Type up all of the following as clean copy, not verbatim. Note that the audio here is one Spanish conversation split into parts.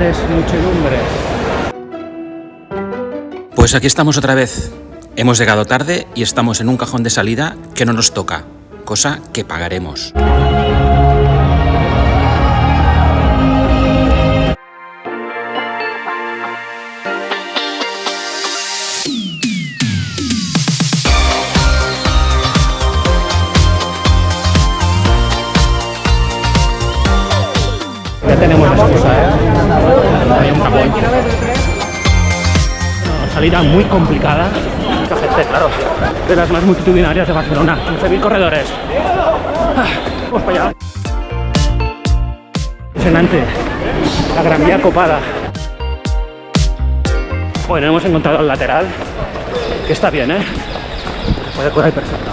muchedumbres, muchedumbres. Pues aquí estamos otra vez. Hemos llegado tarde y estamos en un cajón de salida que no nos toca, cosa que pagaremos. Ya tenemos la excusa, Hay un tapón. No, salida muy complicada. Mucha gente, claro, de las más multitudinarias de Barcelona. 15.000 corredores. Vamos para allá. Impresionante. La Gran Vía copada. Bueno, hemos encontrado el lateral, que está bien, puede correr perfecto.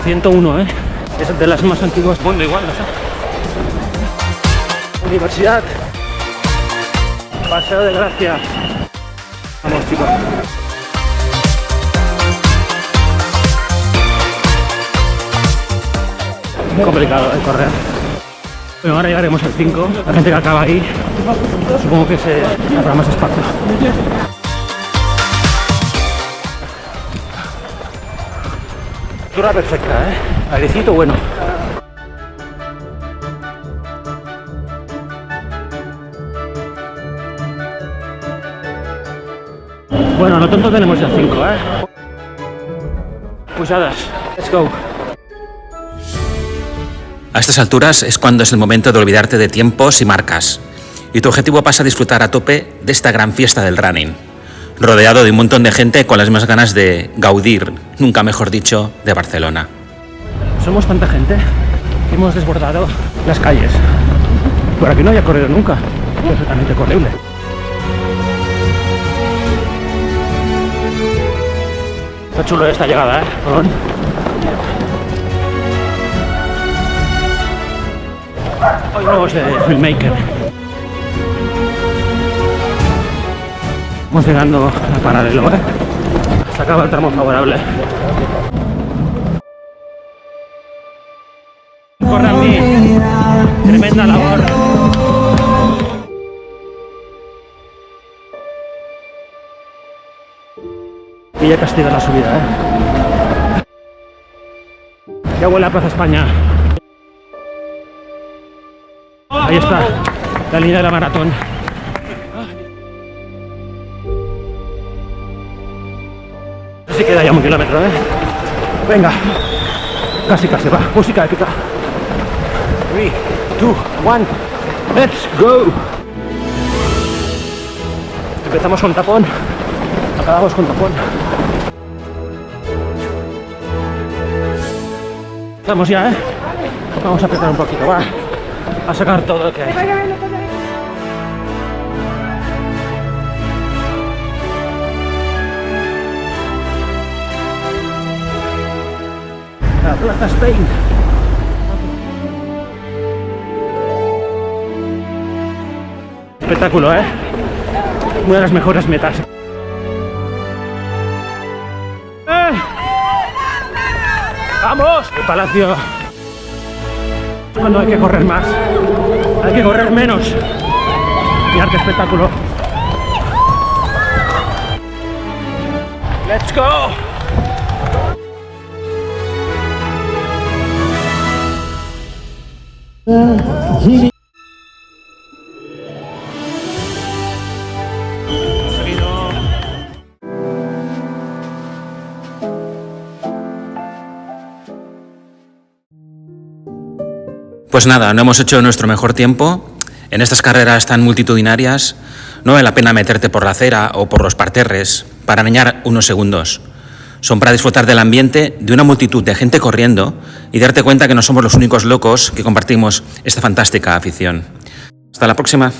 ...101, es de las más antiguas del mundo igual, no sé. Universidad. Paseo de Gracia. Vamos, chicos. Muy complicado de correr. Bueno, ahora llegaremos al 5. La gente que acaba ahí, supongo que se habrá más espacio. Altura perfecta, airecito bueno. Bueno, no tonto tenemos ya 5, Pujadas, let's go. A estas alturas es cuando es el momento de olvidarte de tiempos y marcas, y tu objetivo pasa a disfrutar a tope de esta gran fiesta del running, rodeado de un montón de gente con las mismas ganas de gaudir, nunca mejor dicho, de Barcelona. Somos tanta gente que hemos desbordado las calles. Por aquí no había corrido nunca, es absolutamente horrible. Está chulo esta llegada, Perdón. Hoy nuevos de Filmmaker. Vamos llegando a paralelo, Se acaba el tramo favorable. Corre a mí. Tremenda labor. Y ya castiga la subida, Ya huele a Plaza España. Ahí está, la línea de la maratón. No sé si queda ya 1 kilómetro, Venga, casi, va, música épica. 3, 2, 1, let's go. Empezamos con tapón, acabamos con tapón. Estamos ya, Vamos a apretar un poquito, va. A sacar todo lo que hay. La Plaza Spain. Espectáculo, Una de las mejores metas. ¡Vamos! El Palacio. Cuando hay que correr más, hay que correr menos. Mirad qué espectáculo. Let's go. Pues nada, no hemos hecho nuestro mejor tiempo. En estas carreras tan multitudinarias no vale la pena meterte por la acera o por los parterres para arañar unos segundos. Son para disfrutar del ambiente, de una multitud de gente corriendo y darte cuenta que no somos los únicos locos que compartimos esta fantástica afición. Hasta la próxima.